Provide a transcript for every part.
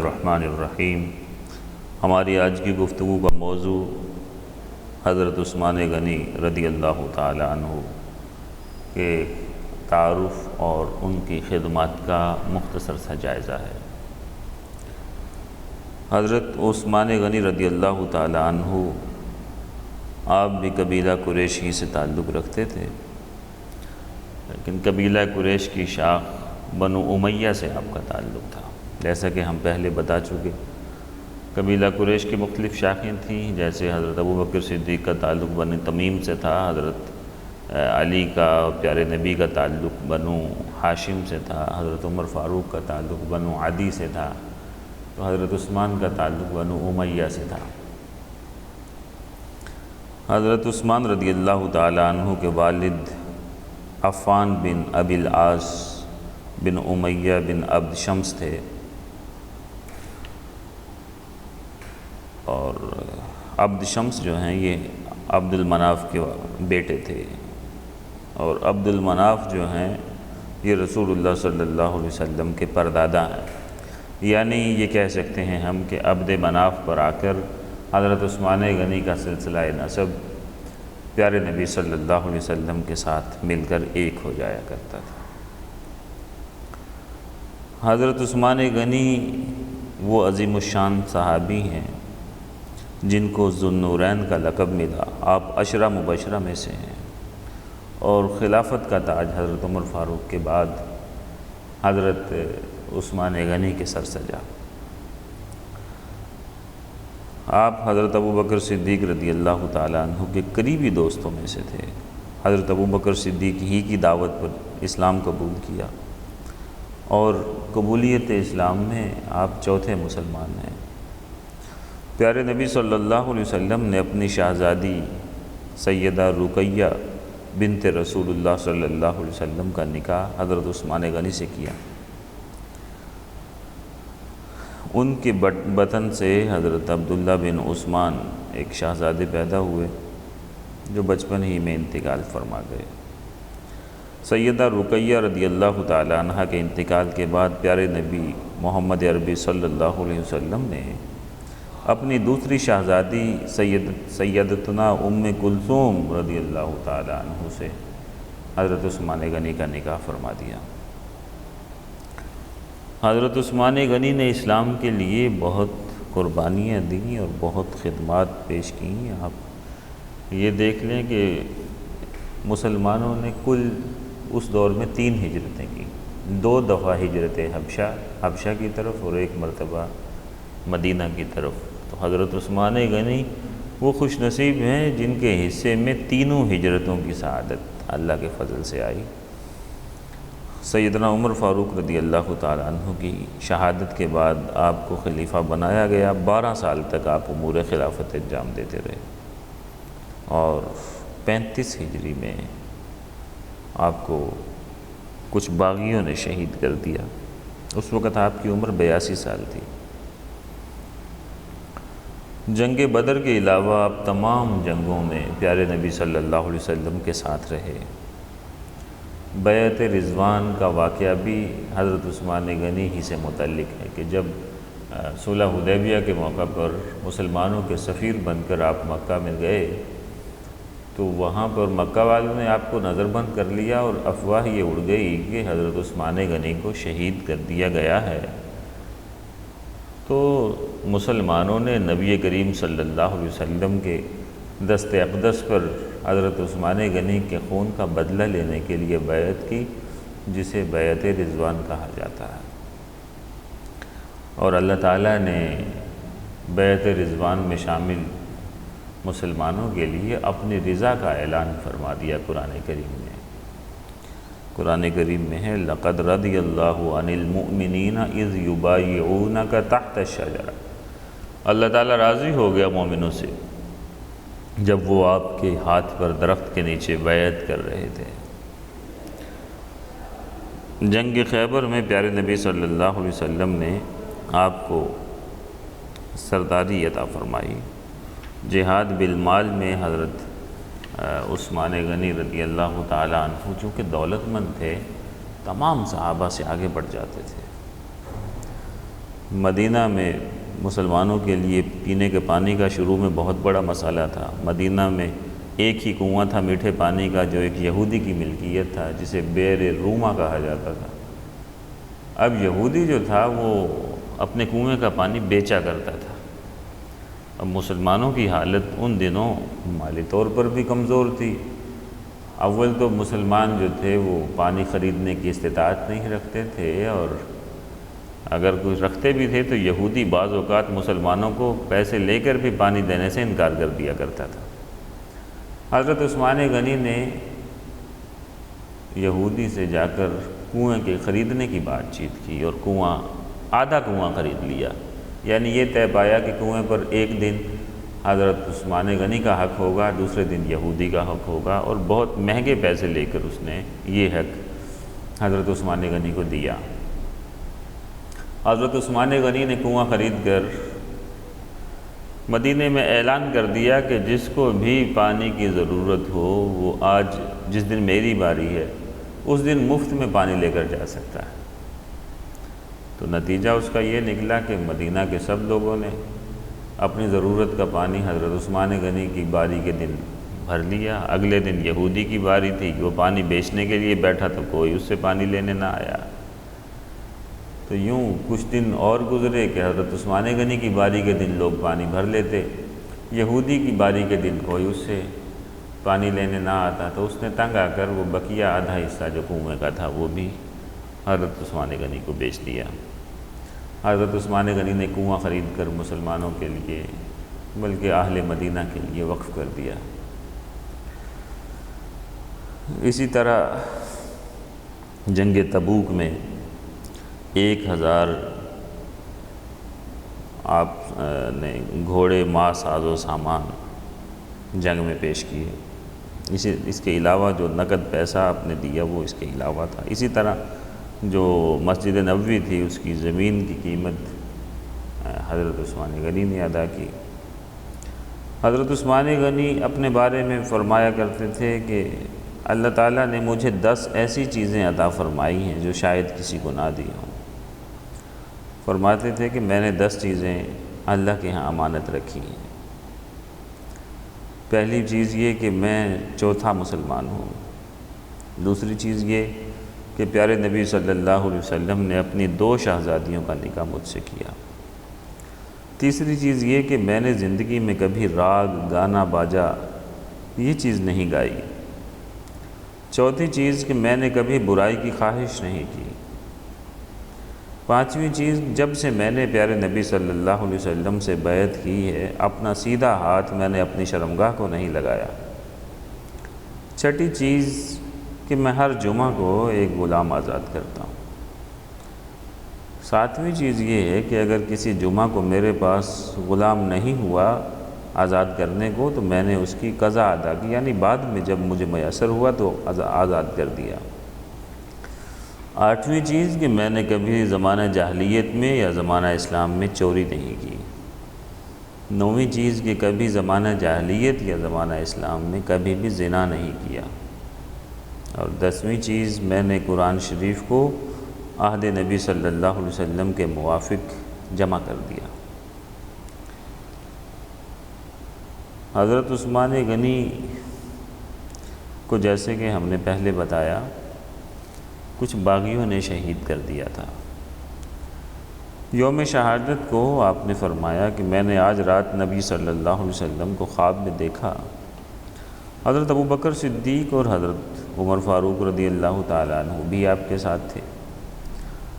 الرحمن الرحیم۔ ہماری آج کی گفتگو کا موضوع حضرت عثمان غنی رضی اللہ تعالی عنہ کے تعارف اور ان کی خدمات کا مختصر سا جائزہ ہے۔ حضرت عثمان غنی رضی اللہ تعالی عنہ آپ بھی قبیلہ قریش ہی سے تعلق رکھتے تھے، لیکن قبیلہ قریش کی شاخ بنو امیہ سے آپ کا تعلق تھا۔ جیسا کہ ہم پہلے بتا چکے، قبیلہ قریش کی مختلف شاخیں تھیں، جیسے حضرت ابوبکر صدیق کا تعلق بنو تمیم سے تھا، حضرت علی کا پیارے نبی کا تعلق بنو ہاشم سے تھا، حضرت عمر فاروق کا تعلق بنو عدی سے تھا، تو حضرت عثمان کا تعلق بنو امیہ سے تھا۔ حضرت عثمان رضی اللہ تعالی عنہ کے والد عفان بن ابی العاص بن امیہ بن عبد شمس تھے، اور عبد شمس جو ہیں یہ عبد المناف کے بیٹے تھے، اور عبد المناف جو ہیں یہ رسول اللہ صلی اللہ علیہ وسلم کے پردادا ہیں۔ یعنی یہ کہہ سکتے ہیں ہم کہ عبد مناف پر آ کر حضرت عثمان غنی کا سلسلہ نسب پیارے نبی صلی اللہ علیہ وسلم کے ساتھ مل کر ایک ہو جایا کرتا تھا۔ حضرت عثمان غنی وہ عظیم الشان صحابی ہیں جن کو ذو النورین کا لقب ملا۔ آپ عشرہ مبشرہ میں سے ہیں، اور خلافت کا تاج حضرت عمر فاروق کے بعد حضرت عثمان غنی کے سر سجا۔ آپ حضرت ابوبکر صدیق رضی اللہ تعالیٰ عنہ کے قریبی دوستوں میں سے تھے۔ حضرت ابوبکر صدیق ہی کی دعوت پر اسلام قبول کیا، اور قبولیت اسلام میں آپ چوتھے مسلمان ہیں۔ پیارے نبی صلی اللہ علیہ وسلم نے اپنی شہزادی سیدہ رقیہ بنت رسول اللہ صلی اللہ علیہ وسلم کا نکاح حضرت عثمان غنی سے کیا۔ ان کے بطن سے حضرت عبداللہ بن عثمان ایک شہزادے پیدا ہوئے جو بچپن ہی میں انتقال فرما گئے۔ سیدہ رقیہ رضی اللہ تعالی عنہ کے انتقال کے بعد پیارے نبی محمد عربی صلی اللہ علیہ وسلم نے اپنی دوسری شہزادی سیدتنا ام کلثوم رضی اللہ تعالی عنہ سے حضرت عثمان غنی کا نکاح فرما دیا۔ حضرت عثمان غنی نے اسلام کے لیے بہت قربانیاں دیں اور بہت خدمات پیش کیں۔ آپ یہ دیکھ لیں کہ مسلمانوں نے کل اس دور میں 3 ہجرتیں کی، 2 دفعہ ہجرت حبشہ کی طرف اور 1 مرتبہ مدینہ کی طرف۔ تو حضرت عثمان غنی وہ خوش نصیب ہیں جن کے حصے میں تینوں ہجرتوں کی سعادت اللہ کے فضل سے آئی۔ سیدنا عمر فاروق رضی اللہ تعالی عنہ کی شہادت کے بعد آپ کو خلیفہ بنایا گیا۔ 12 سال تک آپ امور خلافت انجام دیتے رہے، اور 35 ہجری میں آپ کو کچھ باغیوں نے شہید کر دیا۔ اس وقت آپ کی عمر 82 سال تھی۔ جنگ بدر کے علاوہ آپ تمام جنگوں میں پیارے نبی صلی اللہ علیہ وسلم کے ساتھ رہے۔ بیعت رضوان کا واقعہ بھی حضرت عثمان غنی ہی سے متعلق ہے کہ جب صلح حدیبیہ کے موقع پر مسلمانوں کے سفیر بن کر آپ مکہ میں گئے، تو وہاں پر مکہ والوں نے آپ کو نظر بند کر لیا، اور افواہ یہ اڑ گئی کہ حضرت عثمان غنی کو شہید کر دیا گیا ہے۔ تو مسلمانوں نے نبی کریم صلی اللہ علیہ وسلم کے دست اقدس پر حضرت عثمان غنی کے خون کا بدلہ لینے کے لیے بیعت کی، جسے بیعت رضوان کہا جاتا ہے، اور اللہ تعالیٰ نے بیعت رضوان میں شامل مسلمانوں کے لیے اپنی رضا کا اعلان فرما دیا قرآن کریم میں۔ قرآن کریم میں ہے لَقَدْ رَضِيَ اللَّهُ عَنِ الْمُؤْمِنِينَ إِذْ يُبَايِعُونَكَ تَحْتَ الشَّجَرَةِ۔ اللہ تعالیٰ راضی ہو گیا مومنوں سے جب وہ آپ کے ہاتھ پر درخت کے نیچے بیعت کر رہے تھے۔ جنگ خیبر میں پیارے نبی صلی اللہ علیہ وسلم نے آپ کو سرداری عطا فرمائی۔ جہاد بالمال میں حضرت عثمان غنی رضی اللہ تعالی عنہ چونکہ دولت مند تھے، تمام صحابہ سے آگے بڑھ جاتے تھے۔ مدینہ میں مسلمانوں کے لیے پینے کے پانی کا شروع میں بہت بڑا مسئلہ تھا۔ مدینہ میں ایک ہی کنواں تھا میٹھے پانی کا جو ایک یہودی کی ملکیت تھا، جسے بئر روما کہا جاتا تھا۔ اب یہودی جو تھا وہ اپنے کنویں کا پانی بیچا کرتا تھا۔ اب مسلمانوں کی حالت ان دنوں مالی طور پر بھی کمزور تھی۔ اول تو مسلمان جو تھے وہ پانی خریدنے کی استطاعت نہیں رکھتے تھے، اور اگر کچھ رکھتے بھی تھے تو یہودی بعض اوقات مسلمانوں کو پیسے لے کر بھی پانی دینے سے انکار کر دیا کرتا تھا۔ حضرت عثمان غنی نے یہودی سے جا کر کنویں کے خریدنے کی بات چیت کی، اور آدھا کنواں خرید لیا، یعنی یہ طے پایا کہ کنویں پر ایک دن حضرت عثمان غنی کا حق ہوگا، دوسرے دن یہودی کا حق ہوگا، اور بہت مہنگے پیسے لے کر اس نے یہ حق حضرت عثمان غنی کو دیا۔ حضرت عثمان غنی نے کنواں خرید کر مدینے میں اعلان کر دیا کہ جس کو بھی پانی کی ضرورت ہو وہ آج جس دن میری باری ہے اس دن مفت میں پانی لے کر جا سکتا ہے۔ تو نتیجہ اس کا یہ نکلا کہ مدینہ کے سب لوگوں نے اپنی ضرورت کا پانی حضرت عثمان غنی کی باری کے دن بھر لیا۔ اگلے دن یہودی کی باری تھی، وہ پانی بیچنے کے لیے بیٹھا تو کوئی اس سے پانی لینے نہ آیا۔ تو یوں کچھ دن اور گزرے کہ حضرت عثمان غنی کی باری کے دن لوگ پانی بھر لیتے، یہودی کی باری کے دن کوئی اس سے پانی لینے نہ آتا، تو اس نے تنگ آ کر وہ بقیہ آدھا حصہ جو کنویں کا تھا وہ بھی حضرت عثمان غنی کو بیچ دیا۔ حضرت عثمان غنی نے کنواں خرید کر مسلمانوں کے لیے بلکہ اہل مدینہ کے لیے وقف کر دیا۔ اسی طرح جنگ تبوک میں 1000 آپ نے گھوڑے، ماء، ساز و سامان جنگ میں پیش کیے۔ اس کے علاوہ جو نقد پیسہ آپ نے دیا وہ اس کے علاوہ تھا۔ اسی طرح جو مسجد نبوی تھی اس کی زمین کی قیمت حضرت عثمان غنی نے ادا کی۔ حضرت عثمان غنی اپنے بارے میں فرمایا کرتے تھے کہ اللہ تعالیٰ نے مجھے 10 ایسی چیزیں عطا فرمائی ہیں جو شاید کسی کو نہ دی ہوں۔ فرماتے تھے کہ میں نے 10 چیزیں اللہ کے ہاں امانت رکھی ہیں۔ پہلی چیز یہ کہ میں چوتھا مسلمان ہوں۔ دوسری چیز یہ کہ پیارے نبی صلی اللہ علیہ وسلم نے اپنی 2 شہزادیوں کا نکاح مجھ سے کیا۔ تیسری چیز یہ کہ میں نے زندگی میں کبھی راگ، گانا، باجا یہ چیز نہیں گائی۔ چوتھی چیز کہ میں نے کبھی برائی کی خواہش نہیں کی۔ پانچویں چیز، جب سے میں نے پیارے نبی صلی اللہ علیہ وسلم سے بیعت کی ہے اپنا سیدھا ہاتھ میں نے اپنی شرمگاہ کو نہیں لگایا۔ چھٹی چیز کہ میں ہر جمعہ کو ایک غلام آزاد کرتا ہوں۔ ساتویں چیز یہ ہے کہ اگر کسی جمعہ کو میرے پاس غلام نہیں ہوا آزاد کرنے کو تو میں نے اس کی قضا ادا کی، یعنی بعد میں جب مجھے میسر ہوا تو آزاد کر دیا۔ آٹھویں چیز کہ میں نے کبھی زمانہ جاہلیت میں یا زمانہ اسلام میں چوری نہیں کی۔ نویں چیز کہ کبھی زمانہ جاہلیت یا زمانہ اسلام میں کبھی بھی زنا نہیں کیا۔ اور 10ویں چیز میں نے قرآن شریف کو عہد نبی صلی اللہ علیہ وسلم کے موافق جمع کر دیا۔ حضرت عثمان غنی کو جیسے کہ ہم نے پہلے بتایا کچھ باغیوں نے شہید کر دیا تھا۔ یوم شہادت کو آپ نے فرمایا کہ میں نے آج رات نبی صلی اللہ علیہ وسلم کو خواب میں دیکھا۔ حضرت ابوبکر صدیق اور حضرت عمر فاروق رضی اللہ تعالیٰ عنہ بھی آپ کے ساتھ تھے۔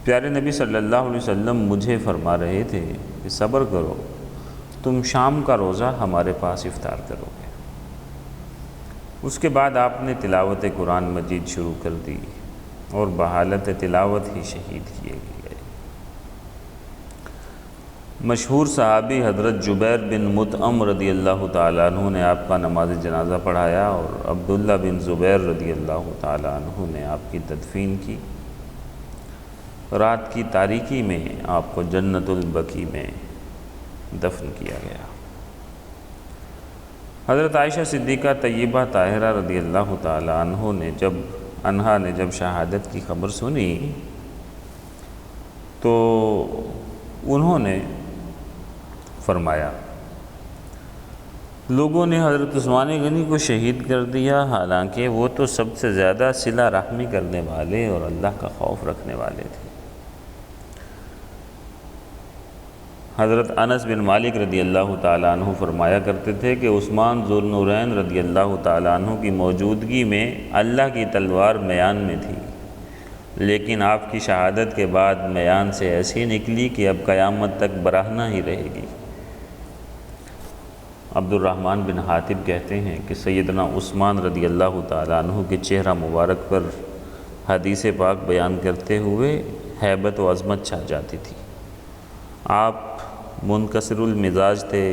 پیارے نبی صلی اللہ علیہ وسلم مجھے فرما رہے تھے کہ صبر کرو، تم شام کا روزہ ہمارے پاس افطار کرو گے۔ اس کے بعد آپ نے تلاوت قرآن مجید شروع کر دی اور بحالت تلاوت ہی شہید کیے گئے۔ مشہور صحابی حضرت جبیر بن مطعم رضی اللہ تعالیٰ عنہ نے آپ کا نماز جنازہ پڑھایا اور عبداللہ بن زبیر رضی اللہ تعالیٰ عنہ نے آپ کی تدفین کی۔ رات کی تاریکی میں آپ کو جنت البقیع میں دفن کیا گیا۔ حضرت عائشہ صدیقہ طیبہ طاہرہ رضی اللہ تعالیٰ عنہا نے جب شہادت کی خبر سنی تو انہوں نے فرمایا لوگوں نے حضرت عثمان غنی کو شہید کر دیا، حالانکہ وہ تو سب سے زیادہ صلہ رحمی کرنے والے اور اللہ کا خوف رکھنے والے تھے۔ حضرت انس بن مالک رضی اللہ تعالیٰ عنہ فرمایا کرتے تھے کہ عثمان ذو النورین رضی اللہ تعالیٰ عنہ کی موجودگی میں اللہ کی تلوار میان میں تھی، لیکن آپ کی شہادت کے بعد میان سے ایسی نکلی کہ اب قیامت تک برہنہ ہی رہے گی۔ عبد الرحمن بن حاتب کہتے ہیں کہ سیدنا عثمان رضی اللہ تعالیٰ عنہ کے چہرہ مبارک پر حدیث پاک بیان کرتے ہوئے ہیبت و عظمت چھا جاتی تھی۔ آپ منکسر المزاج تھے،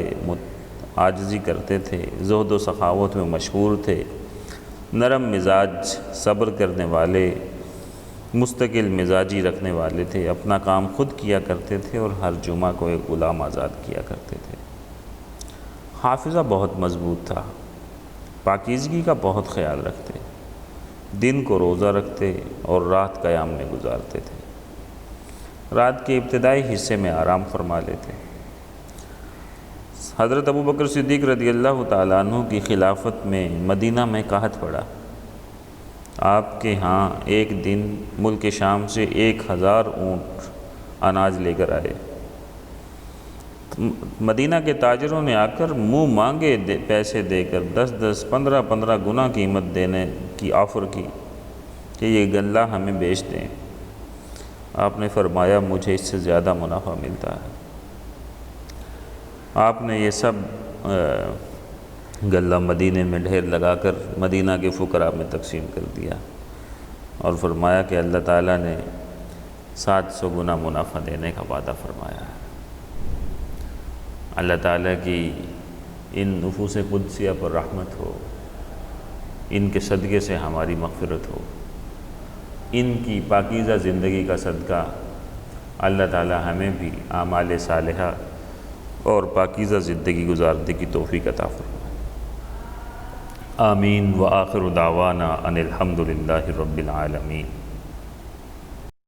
عاجزی کرتے تھے، زہد و سخاوت میں مشہور تھے، نرم مزاج، صبر کرنے والے، مستقل مزاجی رکھنے والے تھے، اپنا کام خود کیا کرتے تھے اور ہر جمعہ کو ایک غلام آزاد کیا کرتے تھے۔ حافظہ بہت مضبوط تھا، پاکیزگی کا بہت خیال رکھتے، دن کو روزہ رکھتے اور رات قیام میں گزارتے تھے، رات کے ابتدائی حصے میں آرام فرما لیتے۔ حضرت ابوبکر صدیق رضی اللہ تعالیٰ عنہ کی خلافت میں مدینہ میں قحط پڑا۔ آپ کے ہاں ایک دن ملک شام سے 1000 اونٹ اناج لے کر آئے۔ مدینہ کے تاجروں نے آ کر منہ مانگے پیسے دے کر 10 15 گنا قیمت دینے کی آفر کی کہ یہ غلہ ہمیں بیچ دیں۔ آپ نے فرمایا مجھے اس سے زیادہ منافع ملتا ہے۔ آپ نے یہ سب غلہ مدینے میں ڈھیر لگا کر مدینہ کے فقراء میں تقسیم کر دیا اور فرمایا کہ اللہ تعالیٰ نے 700 گنا منافع دینے کا وعدہ فرمایا ہے۔ اللہ تعالیٰ کی ان نفوس قدسیہ پر رحمت ہو، ان کے صدقے سے ہماری مغفرت ہو، ان کی پاکیزہ زندگی کا صدقہ اللہ تعالیٰ ہمیں بھی اعمال صالحہ اور پاکیزہ زندگی گزارنے کی توفیق عطا فرمائے۔ آمین۔ وآخر دعوانا ان الحمد للہ رب العالمین۔